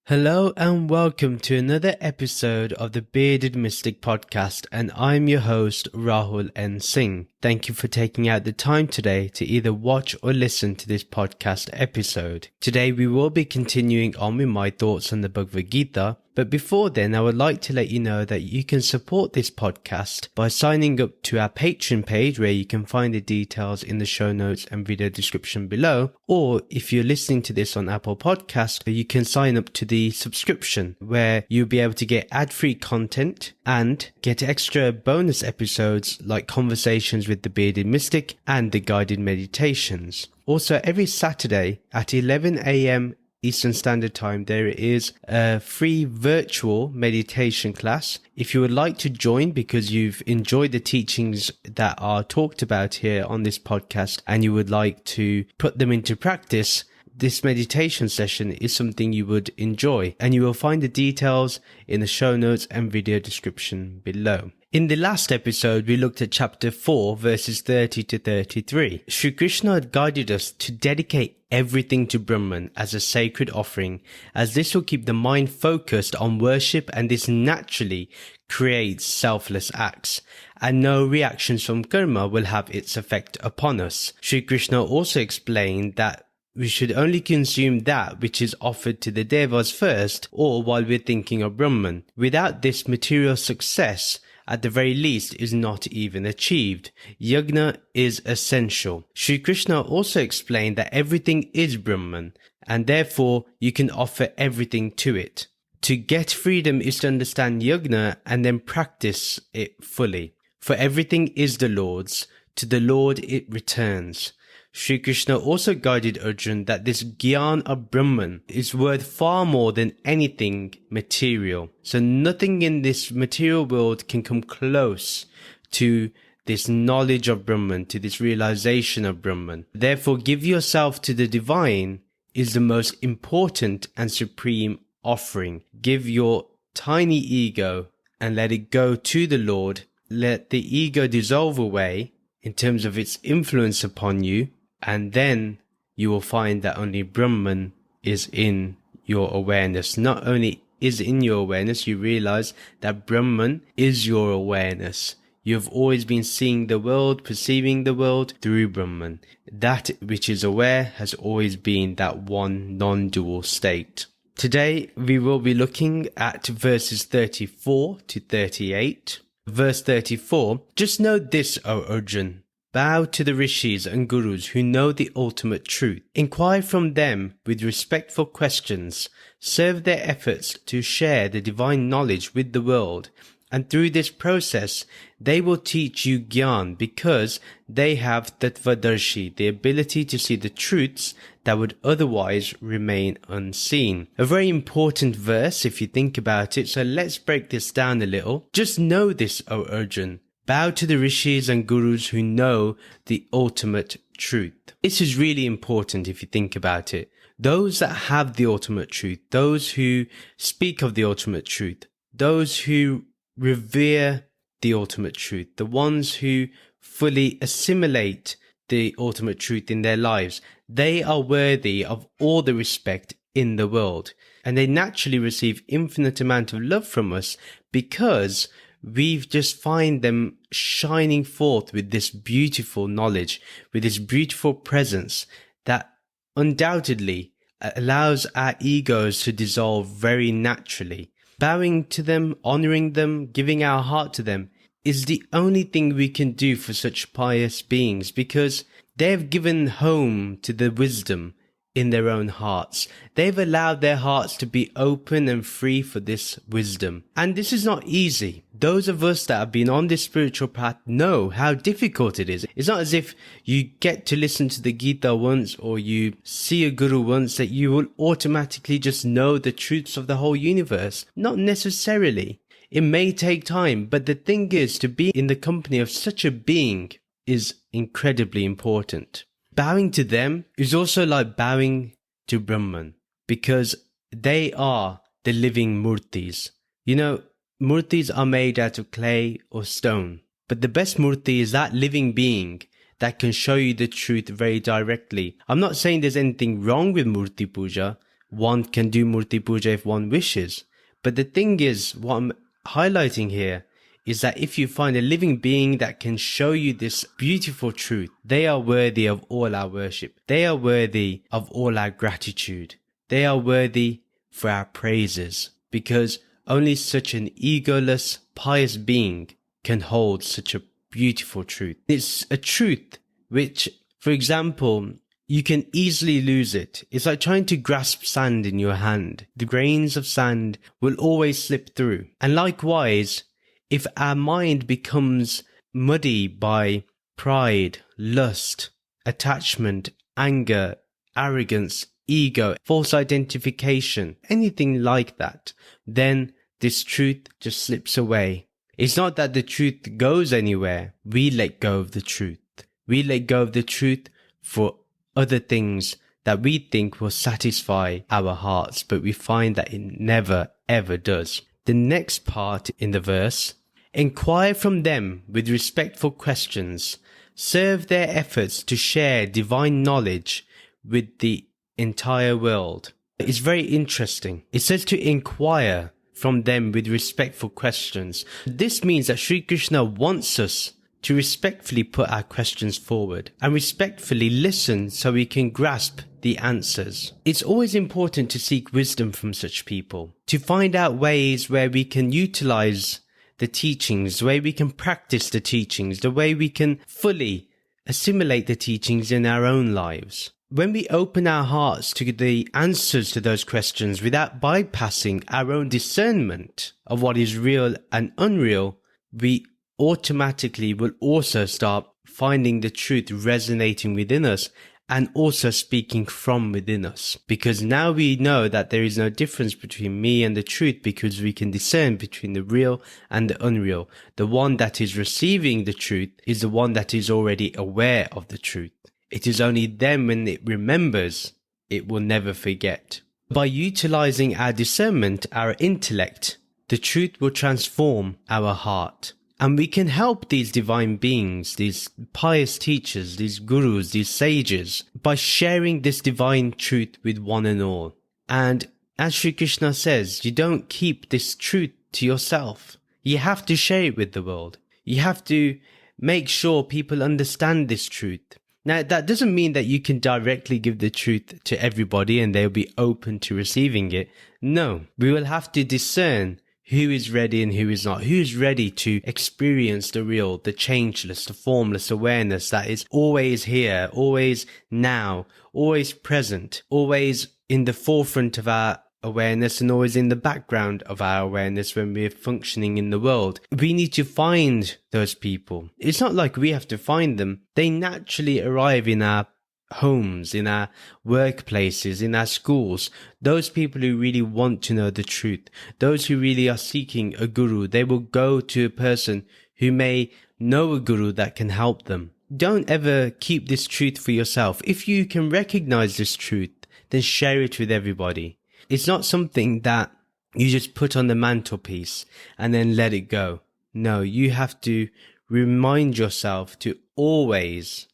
Hello and welcome to another episode of the Bearded Mystic podcast, and I'm your host Rahul N. Singh. Thank you for taking out the time today to either watch or listen to this podcast episode. Today we will be continuing on with my thoughts on the Bhagavad Gita, but before then I would like to let you know that you can support this podcast by signing up to our Patreon page, where you can find the details in the show notes and video description below, or if you're listening to this on Apple Podcasts, you can sign up to the subscription where you'll be able to get ad-free content and get extra bonus episodes like conversations with the Bearded Mystic and the guided meditations. Also, every Saturday at 11 a.m. Eastern Standard Time, there is a free virtual meditation class. If you would like to join because you've enjoyed the teachings that are talked about here on this podcast and you would like to put them into practice, this meditation session is something you would enjoy, and you will find the details in the show notes and video description below. In the last episode, we looked at chapter 4, verses 30 to 33. Shri Krishna had guided us to dedicate everything to Brahman as a sacred offering, as this will keep the mind focused on worship, and this naturally creates selfless acts, and no reactions from karma will have its effect upon us. Shri Krishna also explained that we should only consume that which is offered to the devas first, or while we're thinking of Brahman. Without this, material success, at the very least, is not even achieved. Yajna is essential. Shri Krishna also explained that everything is Brahman, and therefore you can offer everything to it. To get freedom is to understand Yajna and then practice it fully. For everything is the Lord's, to the Lord it returns. Shri Krishna also guided Arjuna that this Gyan of Brahman is worth far more than anything material. So nothing in this material world can come close to this knowledge of Brahman, to this realization of Brahman. Therefore, give yourself to the divine is the most important and supreme offering. Give your tiny ego and let it go to the Lord. Let the ego dissolve away in terms of its influence upon you, and then you will find that only Brahman is in your awareness. Not only is in your awareness, you realize that Brahman is your awareness. You have always been seeing the world, perceiving the world through Brahman. That which is aware has always been that one non-dual state. Today we will be looking at verses 34 to 38. Verse 34, just know this, O Arjuna. Bow to the rishis and gurus who know the ultimate truth. Inquire from them with respectful questions. Serve their efforts to share the divine knowledge with the world. And through this process, they will teach you Gyan, because they have Tattvadarshi, the ability to see the truths that would otherwise remain unseen. A very important verse if you think about it, so let's break this down a little. Just know this, O Arjuna. Bow to the rishis and gurus who know the ultimate truth. This is really important if you think about it. Those that have the ultimate truth, those who speak of the ultimate truth, those who revere the ultimate truth, the ones who fully assimilate the ultimate truth in their lives, they are worthy of all the respect in the world. And they naturally receive infinite amount of love from us because we just find them shining forth with this beautiful knowledge, with this beautiful presence that undoubtedly allows our egos to dissolve very naturally. Bowing to them, honoring them, giving our heart to them is the only thing we can do for such pious beings, because they've given home to the wisdom in their own hearts. They've allowed their hearts to be open and free for this wisdom. And this is not easy. Those of us that have been on this spiritual path know how difficult it is. It's not as if you get to listen to the Gita once or you see a guru once that you will automatically just know the truths of the whole universe. Not necessarily. It may take time, but the thing is, to be in the company of such a being is incredibly important. Bowing to them is also like bowing to Brahman, because they are the living murtis. You know, murtis are made out of clay or stone, but the best murti is that living being that can show you the truth very directly. I'm not saying there's anything wrong with murti puja. one can do Murti Puja if one wishes. But the thing is, what I'm highlighting here is that if you find a living being that can show you this beautiful truth, they are worthy of all our worship. They are worthy of all our gratitude. They are worthy for our praises, because only such an egoless, pious being can hold such a beautiful truth. It's a truth which, for example, you can easily lose it. It's like trying to grasp sand in your hand. The grains of sand will always slip through. And likewise, if our mind becomes muddy by pride, lust, attachment, anger, arrogance, ego, false identification, anything like that, then this truth just slips away. It's not that the truth goes anywhere. We let go of the truth. We let go of the truth for other things that we think will satisfy our hearts, but we find that it never ever does. The next part in the verse, inquire from them with respectful questions, serve their efforts to share divine knowledge with the entire world. It's very interesting. It says to inquire from them with respectful questions. This means that Sri Krishna wants us to respectfully put our questions forward and respectfully listen so we can grasp the answers. It's always important to seek wisdom from such people, to find out ways where we can utilize the teachings, the way we can practice the teachings, the way we can fully assimilate the teachings in our own lives. When we open our hearts to the answers to those questions without bypassing our own discernment of what is real and unreal, we automatically will also start finding the truth resonating within us and also speaking from within us. Because now we know that there is no difference between me and the truth, because we can discern between the real and the unreal. The one that is receiving the truth is the one that is already aware of the truth. It is only then when it remembers, it will never forget. By utilizing our discernment, our intellect, the truth will transform our heart. And we can help these divine beings, these pious teachers, these gurus, these sages, by sharing this divine truth with one and all. And as Sri Krishna says, you don't keep this truth to yourself. You have to share it with the world. You have to make sure people understand this truth. Now, that doesn't mean that you can directly give the truth to everybody and they'll be open to receiving it. No, we will have to discern who is ready and who is not. Who is ready to experience the real, the changeless, the formless awareness that is always here, always now, always present, always in the forefront of our awareness and always in the background of our awareness when we're functioning in the world. We need to find those people. It's not like we have to find them. They naturally arrive in our homes, in our workplaces, in our schools. Those people who really want to know the truth, those who really are seeking a guru, they will go to a person who may know a guru that can help them. Don't ever keep this truth for yourself. If you can recognize this truth, then share it with everybody. It's not something that you just put on the mantelpiece and then let it go. No, you have to remind yourself to always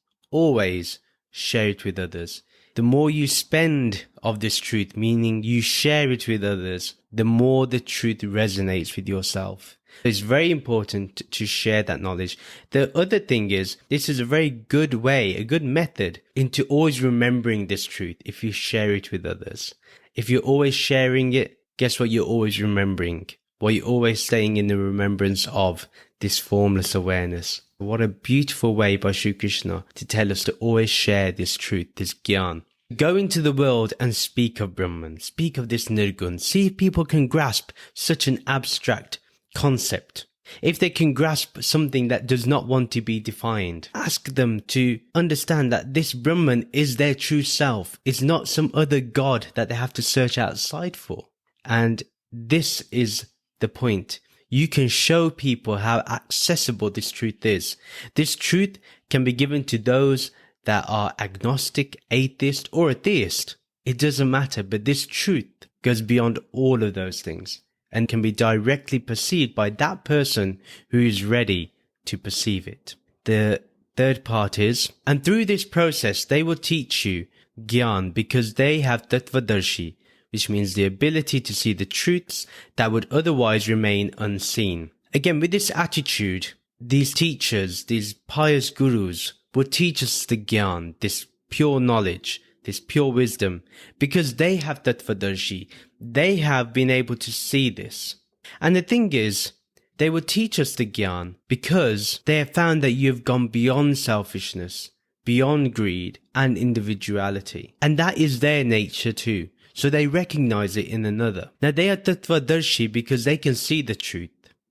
share it with others. The more you spend of this truth, meaning you share it with others, the more the truth resonates with yourself. It's very important to share that knowledge. The other thing is, this is a very good way, a good method into always remembering this truth if you share it with others. If you're always sharing it, guess what you're always remembering? Well, you're always staying in the remembrance of this formless awareness. What a beautiful way by Sri Krishna to tell us to always share this truth, this gyan. Go into the world and speak of Brahman, speak of this Nirgun. See if people can grasp such an abstract concept. If they can grasp something that does not want to be defined, ask them to understand that this Brahman is their true self. It's not some other God that they have to search outside for. And this is the point. You can show people how accessible this truth is. This truth can be given to those that are agnostic, atheist, or a theist. It doesn't matter, but this truth goes beyond all of those things and can be directly perceived by that person who is ready to perceive it. The third part is, and through this process they will teach you Gyan because they have Tattvadarshi, which means the ability to see the truths that would otherwise remain unseen. Again, with this attitude, these teachers, these pious gurus, would teach us the Gyan, this pure knowledge, this pure wisdom, because they have Tattvadarshi. They have been able to see this. And the thing is, they would teach us the Gyan because they have found that you have gone beyond selfishness, beyond greed and individuality. And that is their nature too. So they recognize it in another. Now they are Tattvadarshi because they can see the truth.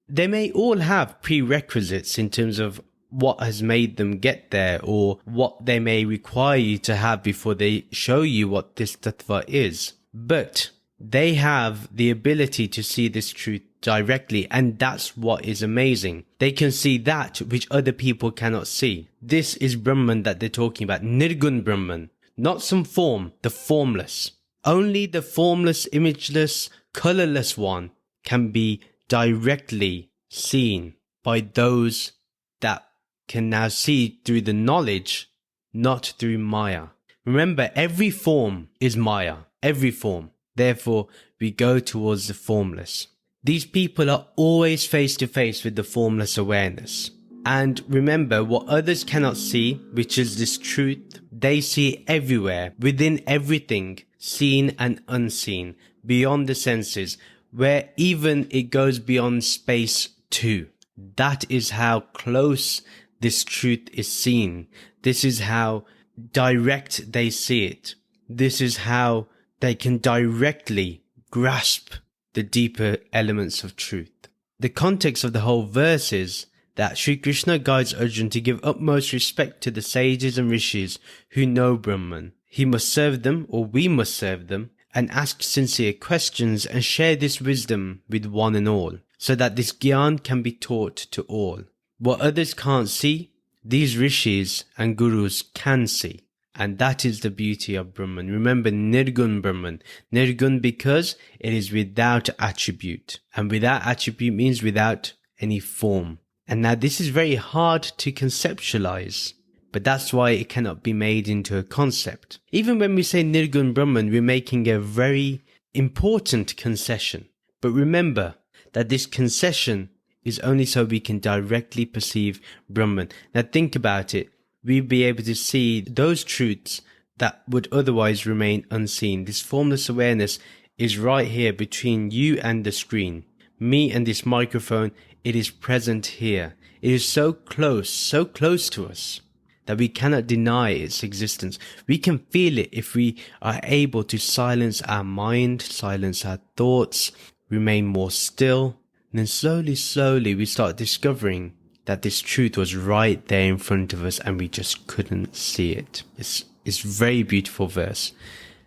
They may all have prerequisites in terms of what has made them get there or what they may require you to have before they show you what this tattva is. But they have the ability to see this truth directly, and that's what is amazing. They can see that which other people cannot see. This is Brahman that they're talking about, Nirgun Brahman, not some form, the formless. Only the formless, imageless, colorless one can be directly seen by those that can now see through the knowledge, not through Maya. Remember, every form is Maya, every form. Therefore, we go towards the formless. These people are always face to face with the formless awareness. And remember, what others cannot see, which is this truth, they see everywhere, within everything, seen and unseen, beyond the senses, where even it goes beyond space too. That is how close this truth is seen. This is how direct they see it. This is how they can directly grasp the deeper elements of truth. The context of the whole verse is that Sri Krishna guides Arjuna to give utmost respect to the sages and rishis who know Brahman. He must serve them, or we must serve them, and ask sincere questions and share this wisdom with one and all, so that this Gyan can be taught to all. What others can't see, these rishis and gurus can see. And that is the beauty of Brahman. Remember, Nirgun Brahman. Nirgun because it is without attribute. And without attribute means without any form. And now this is very hard to conceptualize. But that's why it cannot be made into a concept. Even when we say Nirgun Brahman, we're making a very important concession. But remember that this concession is only so we can directly perceive Brahman. Now think about it. We'd be able to see those truths that would otherwise remain unseen. This formless awareness is right here between you and the screen. Me and this microphone, it is present here. It is so close to us that we cannot deny its existence. We can feel it if we are able to silence our mind, silence our thoughts, remain more still. And then slowly we start discovering that this truth was right there in front of us and we just couldn't see it. It's a very beautiful verse.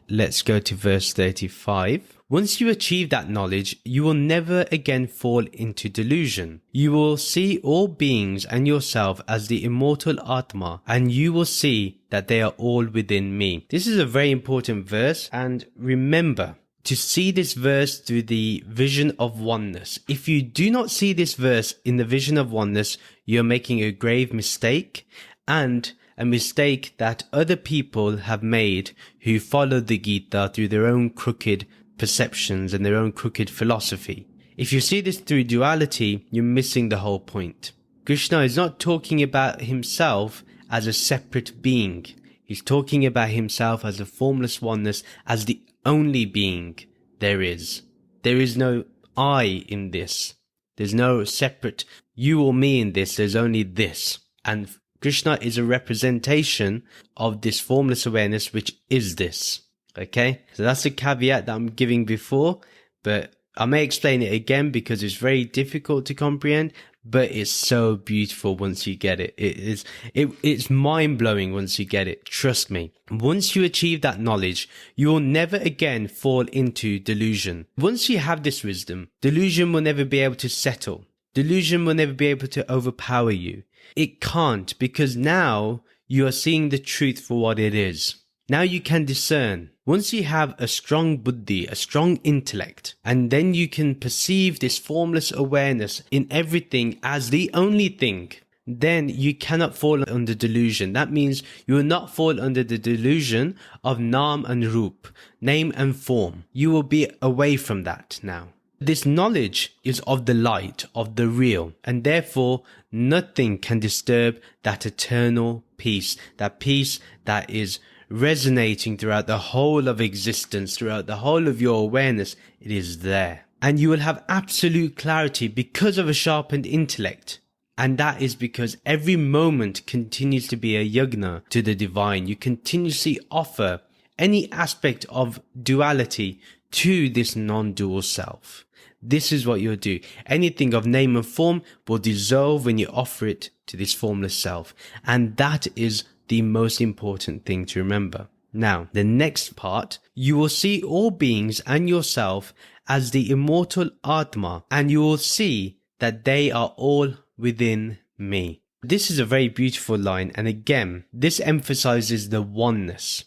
Let's go to verse 35. Once you achieve that knowledge, you will never again fall into delusion. You will see all beings and yourself as the immortal Atma, and you will see that they are all within me. This is a very important verse, and remember to see this verse through the vision of oneness. If you do not see this verse in the vision of oneness, you're making a grave mistake, and a mistake that other people have made who followed the Gita through their own crooked perceptions and their own crooked philosophy. If you see this through duality, you're missing the whole point. Krishna is not talking about himself as a separate being. He's talking about himself as a formless oneness, as the only being there is. There is no I in this. There's no separate you or me in this. There's only this. And Krishna is a representation of this formless awareness, which is this. Okay? So that's a caveat that I'm giving before, but I may explain it again because it's very difficult to comprehend, but it's so beautiful once you get it. It's mind-blowing once you get it. Trust me. Once you achieve that knowledge, you will never again fall into delusion. Once you have this wisdom, delusion will never be able to settle. Delusion will never be able to overpower you. It can't, because now you are seeing the truth for what it is. Now you can discern. Once you have a strong buddhi, a strong intellect, and then you can perceive this formless awareness in everything as the only thing, then you cannot fall under delusion. That means you will not fall under the delusion of Naam and Roop, name and form. You will be away from that now. This knowledge is of the light, of the real, and therefore nothing can disturb that eternal peace that is resonating throughout the whole of existence, throughout the whole of your awareness. It is there. And you will have absolute clarity because of a sharpened intellect. And that is because every moment continues to be a yagna to the divine. You continuously offer any aspect of duality to this non-dual self. This is what you'll do. Anything of name and form will dissolve when you offer it to this formless self. And that is the most important thing to remember. Now, the next part, you will see all beings and yourself as the immortal Atma, and you will see that they are all within me. This is a very beautiful line, and again, this emphasizes the oneness,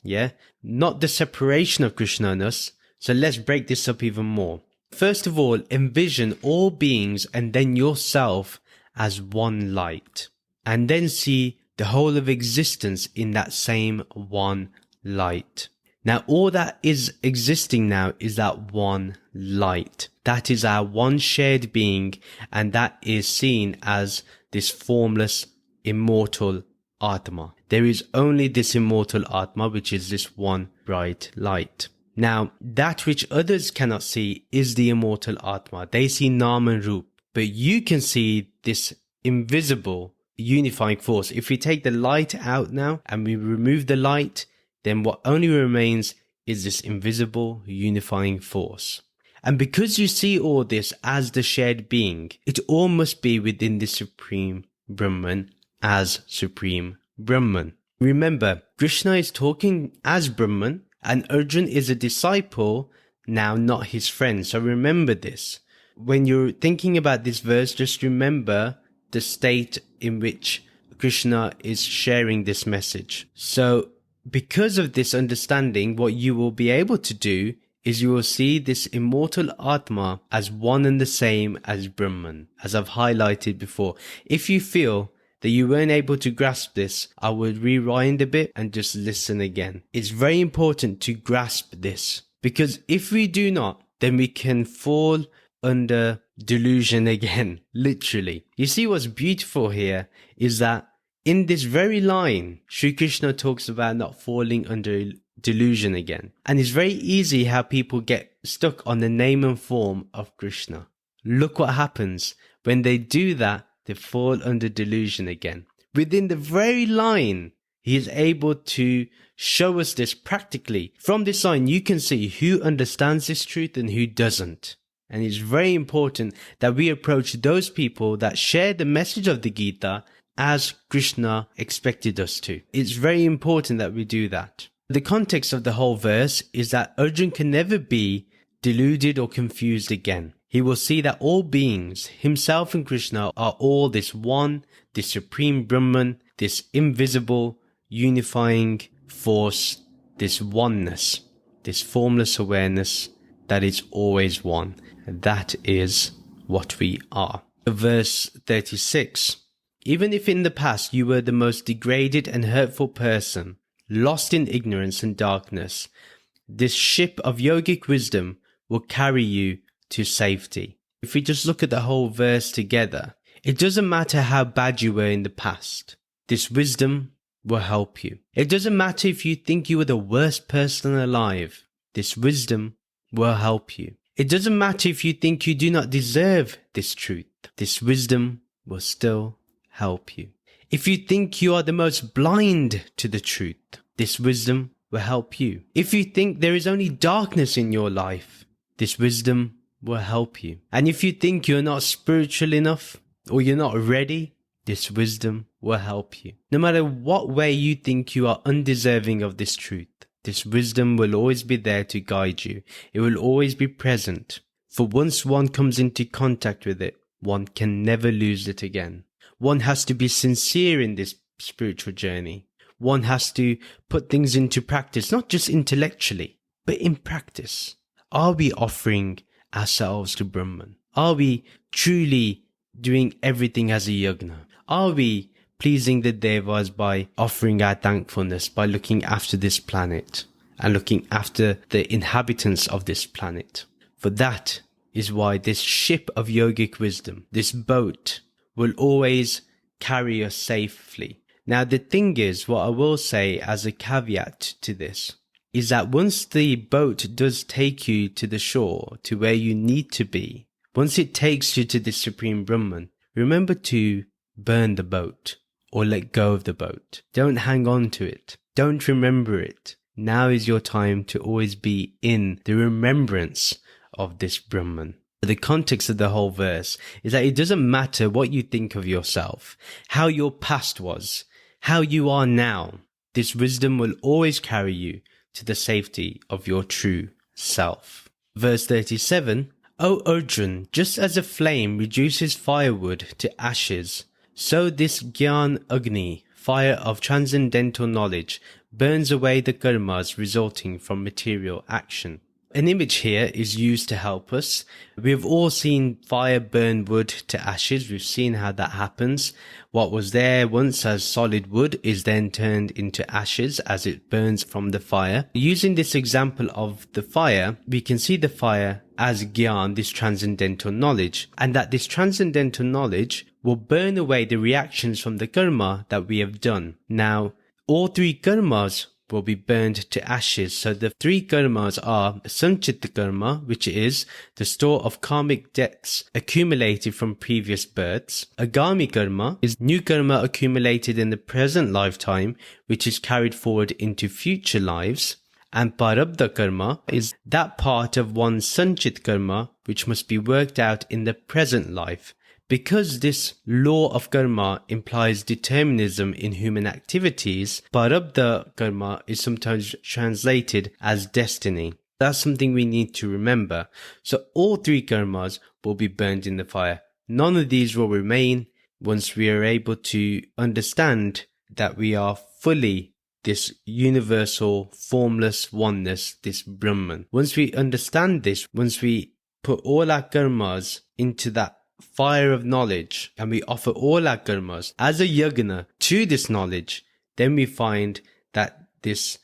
not the separation of Krishna and us. So let's break this up even more. First of all, envision all beings and then yourself as one light, and then see the whole of existence in that same one light. Now, all that is existing now is that one light. That is our one shared being, and that is seen as this formless, immortal Atma. There is only this immortal Atma, which is this one bright light. Now, that which others cannot see is the immortal Atma. They see Naam and Roop, but you can see this invisible unifying force. If we take the light out now and we remove the light, then what only remains is this invisible unifying force. And because you see all this as the shared being, it all must be within the Supreme Brahman as Supreme Brahman. Remember, Krishna is talking as Brahman, and Arjun is a disciple, now not his friend. So remember this. When you're thinking about this verse, just remember the state in which Krishna is sharing this message. So because of this understanding, what you will be able to do is you will see this immortal Atma as one and the same as Brahman, as I've highlighted before. If you feel that you weren't able to grasp this, I would rewind a bit and just listen again. It's very important to grasp this, because if we do not, then we can fall under delusion again, literally. You see, what's beautiful here is that in this very line, Sri Krishna talks about not falling under delusion again. And it's very easy how people get stuck on the name and form of Krishna. Look what happens when they do that. They fall under delusion again. Within the very line, he is able to show us this practically. From this line, you can see who understands this truth and who doesn't. And it's very important that we approach those people that share the message of the Gita as Krishna expected us to. It's very important that we do that. The context of the whole verse is that Arjun can never be deluded or confused again. He will see that all beings, himself and Krishna, are all this one, this supreme Brahman, this invisible, unifying force, this oneness, this formless awareness that is always one. And that is what we are. Verse 36. Even if in the past you were the most degraded and hurtful person, lost in ignorance and darkness, this ship of yogic wisdom will carry you to safety. If we just look at the whole verse together, it doesn't matter how bad you were in the past. This wisdom will help you. It doesn't matter if you think you were the worst person alive. This wisdom will help you. It doesn't matter if you think you do not deserve this truth. This wisdom will still help you. If you think you are the most blind to the truth, this wisdom will help you. If you think there is only darkness in your life, this wisdom will help you. And if you think you're not spiritual enough or you're not ready, this wisdom will help you. No matter what way you think you are undeserving of this truth, this wisdom will always be there to guide you. It will always be present. For once one comes into contact with it, one can never lose it again. One has to be sincere in this spiritual journey. One has to put things into practice, not just intellectually, but in practice. Are we offering ourselves to Brahman? Are we truly doing everything as a yagna? Are we pleasing the devas by offering our thankfulness, by looking after this planet and looking after the inhabitants of this planet. For that is why this ship of yogic wisdom, this boat, will always carry us safely. Now, the thing is, what I will say as a caveat to this is that once the boat does take you to the shore, to where you need to be, once it takes you to the Supreme Brahman, remember to burn the boat or let go of the boat. Don't hang on to it. Don't remember it. Now is your time to always be in the remembrance of this Brahman. The context of the whole verse is that it doesn't matter what you think of yourself, how your past was, how you are now. This wisdom will always carry you to the safety of your true self. Verse 37, O Arjun, just as a flame reduces firewood to ashes, so this Gyan Agni, fire of transcendental knowledge, burns away the karmas resulting from material action. An image here is used to help us. We've all seen fire burn wood to ashes. We've seen how that happens. What was there once as solid wood is then turned into ashes as it burns from the fire. Using this example of the fire, we can see the fire as Gyan, this transcendental knowledge, and that this transcendental knowledge will burn away the reactions from the karma that we have done. Now, all three karmas will be burned to ashes. So the three karmas are Sanchita karma, which is the store of karmic debts accumulated from previous births. Agami karma is new karma accumulated in the present lifetime, which is carried forward into future lives. And Prarabdha karma is that part of one's Sanchit karma which must be worked out in the present life. Because this law of karma implies determinism in human activities, Prarabdha karma is sometimes translated as destiny. That's something we need to remember. So all three karmas will be burned in the fire. None of these will remain once we are able to understand that we are fully this universal, formless oneness, this Brahman. Once we understand this, once we put all our karmas into that fire of knowledge and we offer all our karmas as a yagna to this knowledge, then we find that this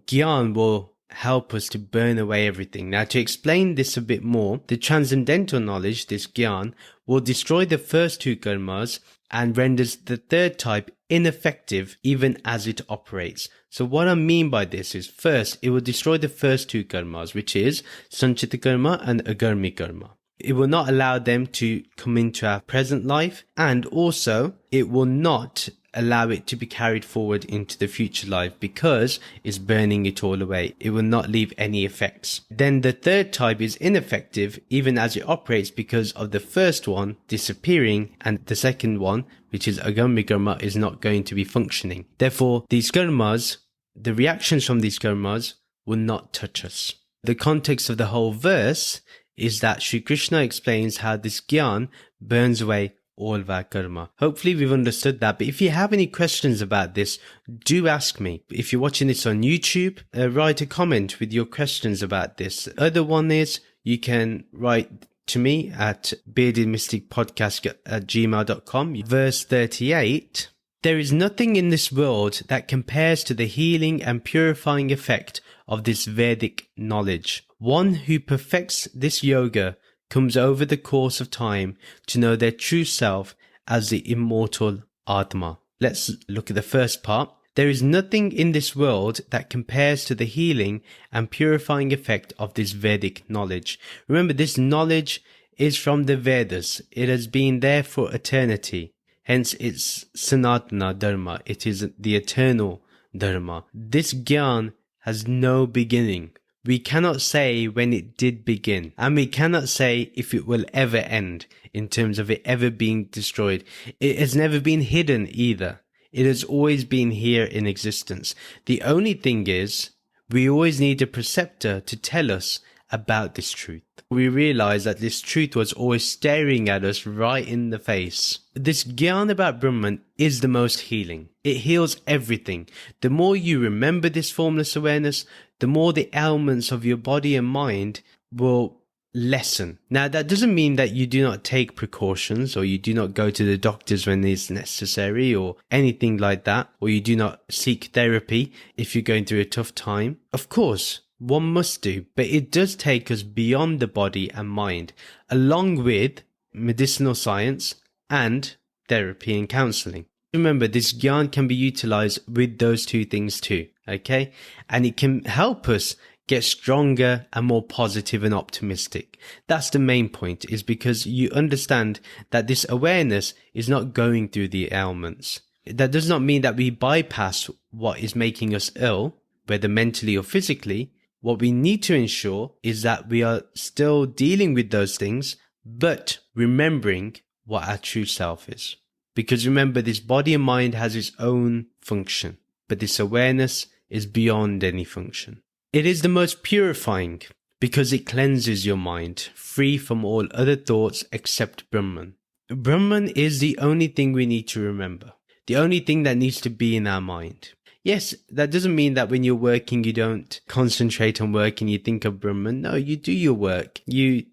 Gyan will help us to burn away everything. Now, to explain this a bit more, the transcendental knowledge, this Gyan, will destroy the first two karmas and renders the third type ineffective even as it operates. So what I mean by this is, first, it will destroy the first two karmas, which is Sanchita karma and Agarmi karma. It will not allow them to come into our present life, and also it will not allow it to be carried forward into the future life because it's burning it all away. It will not leave any effects. Then the third type is ineffective even as it operates because of the first one disappearing and the second one, which is Agami karma, is not going to be functioning. Therefore, these karmas, the reactions from these karmas will not touch us. The context of the whole verse is that Sri Krishna explains how this Gyan burns away all of our karma. Hopefully we've understood that, but if you have any questions about this, do ask me. If you're watching this on YouTube, write a comment with your questions about this. The other one is you can write to me at beardedmysticpodcast@gmail.com. Verse 38, there is nothing in this world that compares to the healing and purifying effect of this Vedic knowledge. One who perfects this yoga comes over the course of time to know their true self as the immortal Atma. Let's look at the first part. There is nothing in this world that compares to the healing and purifying effect of this Vedic knowledge. Remember, this knowledge is from the Vedas. It has been there for eternity. Hence, it's Sanatana Dharma. It is the eternal Dharma. This Gyan has no beginning. We cannot say when it did begin, and we cannot say if it will ever end in terms of it ever being destroyed. It has never been hidden either. It has always been here in existence. The only thing is, we always need a preceptor to tell us about this truth. We realize that this truth was always staring at us right in the face. This Gyan about Brahman is the most healing. It heals everything. The more you remember this formless awareness, the more the ailments of your body and mind will lesson. Now, that doesn't mean that you do not take precautions or you do not go to the doctors when it's necessary or anything like that, or you do not seek therapy if you're going through a tough time. Of course, one must do, but it does take us beyond the body and mind, along with medicinal science and therapy and counseling. Remember, this gyan can be utilized with those two things too, okay? And it can help us get stronger and more positive and optimistic. That's the main point, is because you understand that this awareness is not going through the ailments. That does not mean that we bypass what is making us ill, whether mentally or physically. What we need to ensure is that we are still dealing with those things, but remembering what our true self is. Because remember, this body and mind has its own function, but this awareness is beyond any function. It is the most purifying because it cleanses your mind, free from all other thoughts except Brahman. Brahman is the only thing we need to remember, the only thing that needs to be in our mind. Yes, that doesn't mean that when you're working, you don't concentrate on work and you think of Brahman. No, you do your work. You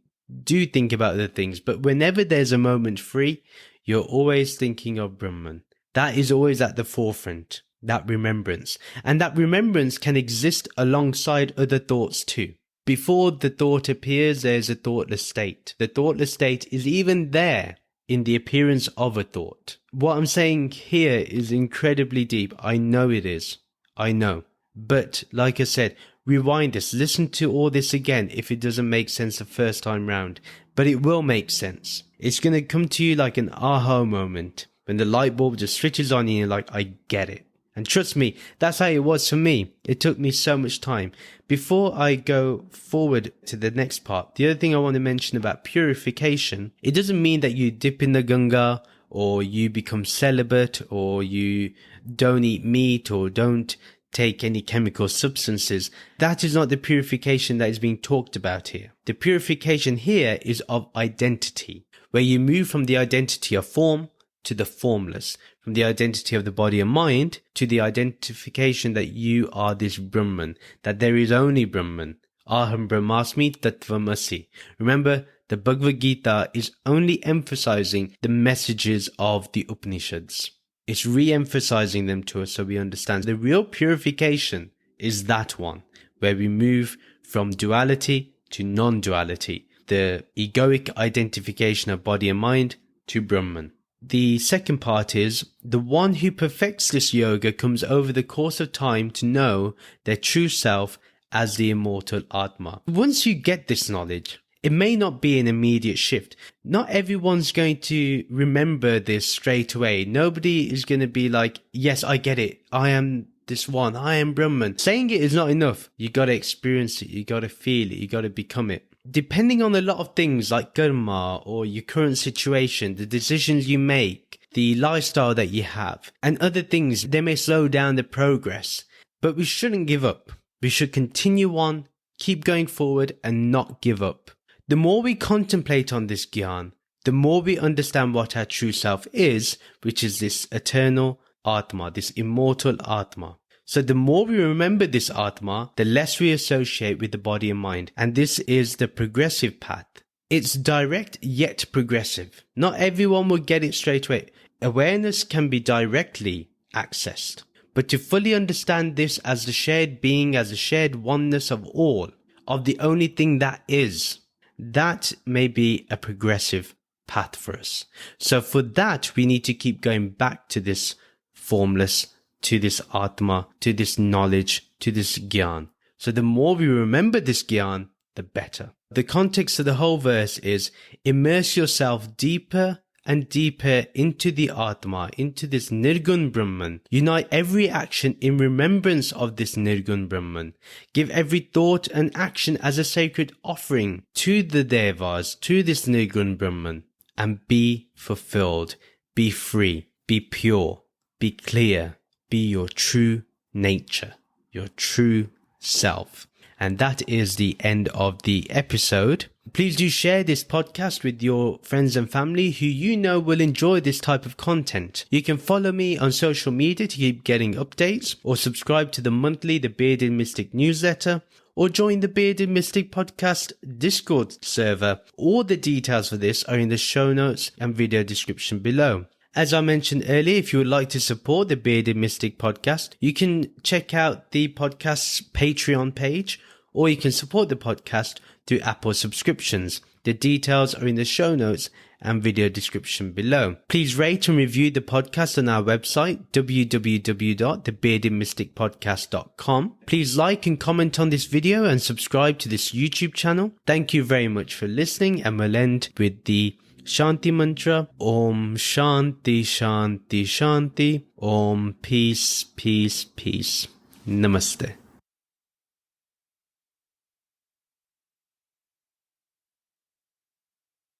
do think about other things. But whenever there's a moment free, you're always thinking of Brahman. That is always at the forefront, that remembrance. And that remembrance can exist alongside other thoughts too. Before the thought appears, there's a thoughtless state. The thoughtless state is even there in the appearance of a thought. What I'm saying here is incredibly deep. I know it is. I know. But like I said, rewind this. Listen to all this again if it doesn't make sense the first time round. But it will make sense. It's going to come to you like an aha moment. When the light bulb just switches on and you're like, I get it. And trust me, that's how it was for me. It took me so much time. Before I go forward to the next part, the other thing I want to mention about purification, it doesn't mean that you dip in the Ganga or you become celibate or you don't eat meat or don't take any chemical substances. That is not the purification that is being talked about here. The purification here is of identity, where you move from the identity of form to the formless, from the identity of the body and mind to the identification that you are this Brahman, that there is only Brahman. Aham Brahmasmi Tattvamasi. Remember, the Bhagavad Gita is only emphasizing the messages of the Upanishads. It's re-emphasizing them to us so we understand. The real purification is that one, where we move from duality to non-duality, the egoic identification of body and mind to Brahman. The second part is, the one who perfects this yoga comes over the course of time to know their true self as the immortal Atma. Once you get this knowledge, it may not be an immediate shift. Not everyone's going to remember this straight away. Nobody is going to be like, yes, I get it. I am this one. I am Brahman. Saying it is not enough. You got to experience it. You got to feel it. You got to become it. Depending on a lot of things like karma or your current situation, the decisions you make, the lifestyle that you have, and other things, they may slow down the progress. But we shouldn't give up. We should continue on, keep going forward, and not give up. The more we contemplate on this gyan, the more we understand what our true self is, which is this eternal Atma, this immortal Atma. So the more we remember this Atma, the less we associate with the body and mind. And this is the progressive path. It's direct yet progressive. Not everyone will get it straight away. Awareness can be directly accessed. But to fully understand this as the shared being, as the shared oneness of all, of the only thing that is, that may be a progressive path for us. So for that, we need to keep going back to this formless, to this Atma, to this knowledge, to this Gyan. So the more we remember this Gyan, the better. The context of the whole verse is, immerse yourself deeper and deeper into the Atma, into this Nirgun Brahman. Unite every action in remembrance of this Nirgun Brahman. Give every thought and action as a sacred offering to the Devas, to this Nirgun Brahman. And be fulfilled, be free, be pure, be clear. Be your true nature, your true self. And that is the end of the episode. Please do share this podcast with your friends and family who you know will enjoy this type of content. You can follow me on social media to keep getting updates, or subscribe to the monthly The Bearded Mystic newsletter, or join the Bearded Mystic Podcast Discord server. All the details for this are in the show notes and video description below. As I mentioned earlier, if you would like to support the Bearded Mystic Podcast, you can check out the podcast's Patreon page, or you can support the podcast through Apple subscriptions. The details are in the show notes and video description below. Please rate and review the podcast on our website, www.thebeardedmysticpodcast.com. Please like and comment on this video and subscribe to this YouTube channel. Thank you very much for listening, and we'll end with the Shanti mantra. Om Shanti Shanti Shanti. Om Peace Peace Peace. Namaste.